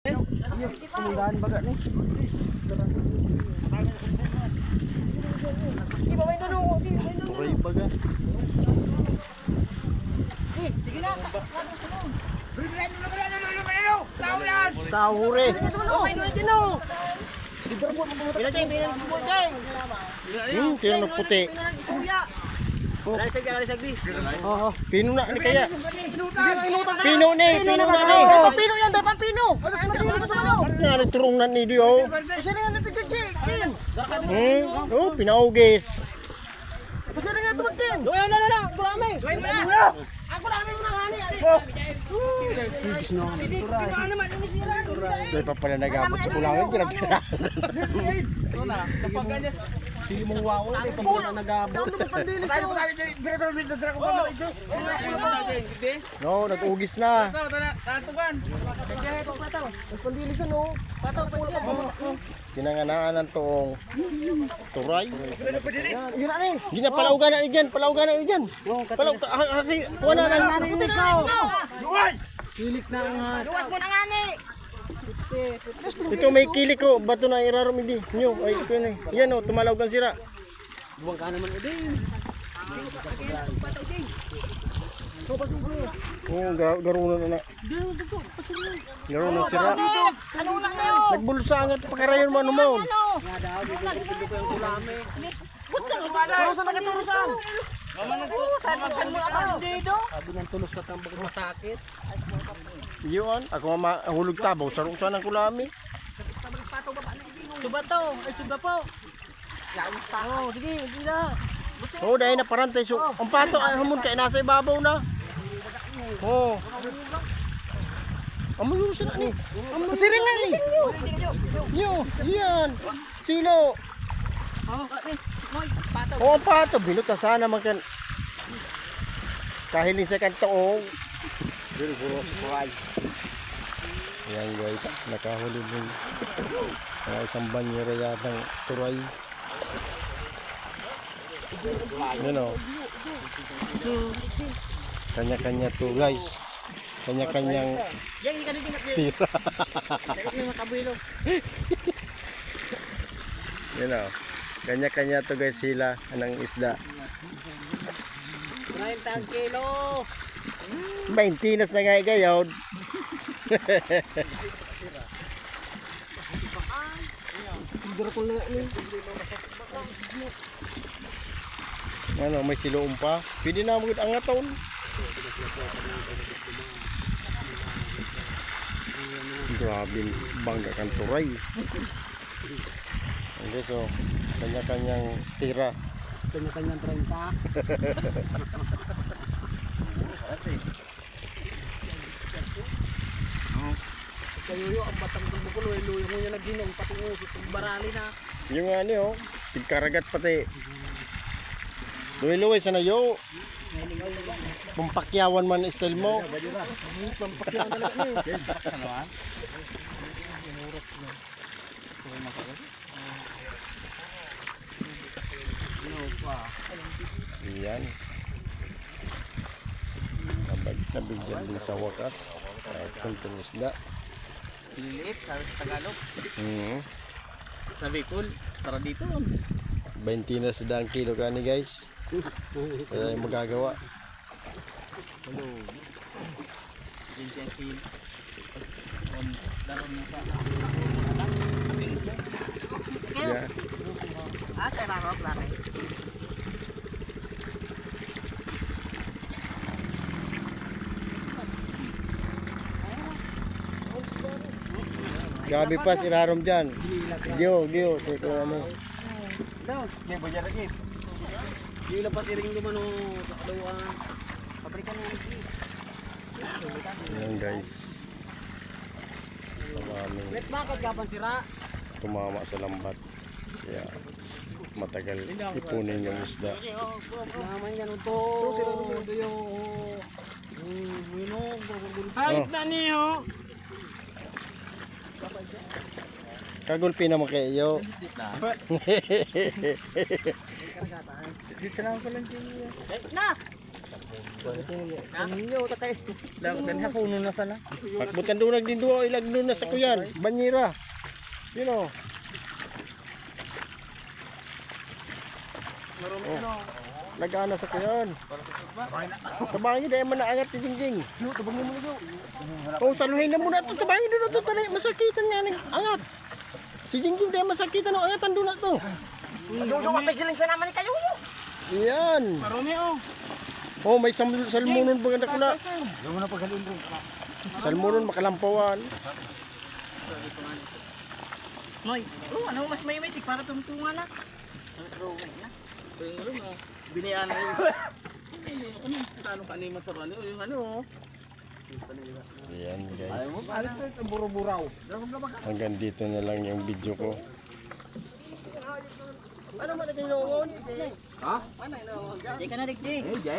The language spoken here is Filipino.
Kemudahan baga nih. Di bawain dulu, bawain baga. Sige na. Tahu re. Bawain dulu dino. Bila jeng, bila semut jeng. Yang putih. Oh, pino na ni kaya. Pino ni, pino na ni. Pino yan, dapat pino. Ano turong na ni Dio? Kasi nga napitugin. Oh, pinaugis. Kasi nga tumagin. Doon na, kulame. Ako namin mo nangani. Sigis na. Doon pa pala nag-abot sa kulangin, ginagkira. Sige mong wow, hindi pa muna nag-abot. No, nag-ugis na. Kinanganaan ng toong turay. Hindi na palaugan na dyan, palaugan na dyan. Kuha na lang. Kilik na ang hat. Luwag mo nangani. Ito may kilik ko, bato na irarom hindi. Nyo, ay ito na. Yan o, tumalaw kang sira. Buwang ka naman din. Oo, garunan na. Garunan sira. Ano na kayo? Nagbulsa nga ito, pagkarayon mo ano mo. Turusan na katurusan. Saan mo ang dedo? Sabi ng tulos ka tambak masakit. Yun, ako mahulog tabaw, sarusan ng kulami. Suba to, ay suba po. Oh, sige, sige na. Oo, dahil na parantay. So, ang pato, ay hamon kaya nasa ibabaw na. Oo. Amayusin na ni. Masirin na ni. Yo, yan. Silo. Oo, ang pato. Binuta sana magkan. Kahiling sa kantoong. Ayan guys, nakahuli din. Isang banyera yatang turay. Yun o. Kanya-kanya to guys. Kanya-kanyang tira. Yun o. Kanya-kanya to guys sila. Anong isda. 30 kilo. 20 na nga igayod. Ano, may siloom pa. Pwede na magod ang aton. Grabe, bangga kang turay. Okay, so, kanya-kanyang tira. Kanya-kanyang 30. Kayuyo ang batang tumukulo, luyo mo yung nagginong patungo sa barali na. Yung ano oh, tigkaragat pati. Luwi-luwi sana yo. Pumpakyawan man style mo. Pampakyawan talaga ni. Yan. Nabigyan din sa wakas. Kuntong isda. Liliit sa Tagalog. Sa Bicol, tara dito. 20 na sa daang kilo kani guys. Kaya yung magagawa. Hello. 20 kilo. Daron mo sa. Yeah. Terarot lari. Gabi pa si Rarom dyan. Giyo. Teko ano. Daw, may bajar lagi. Gila pa siring lumano sa kalawa. Pabrikan ng isli. Yan guys. Wet bakit gapan sira? Tumama sa lambat. Kaya matagal ipunin yung isda. Naman yan ito. Sira mo ito yung... Kahit na niyo. Kagulpi naman kayo. Na! Ninyo, takay. Dan hapuno na sana. Pagbutan doon nagdinduwa, ilag doon na sa kuyan. Banyera. You know. Lagana sa kuyan. Tabangin dahil manaangat ni Jingjing. Kung saluhin na muna ito, tabangin doon na ito. Tanay, masakitan nga ng angat. Si Jingjing dahil masakitan ng angatan doon na ito. Mapigiling sa naman ni kayo. Yan. Marumi oh. Oh, may salmonon ba ganda ko na. Yung na paghalin ko. Salmonon makalampawan. Noy, ano mas may para tumtungan na. Binian na yun. Ano ka ni masarali? Yung ano. Ayan guys. Alis ko yung buro-buraw. Hanggang dito na lang yung video ko. Ano man ito yung Ha? Di ka na digdi.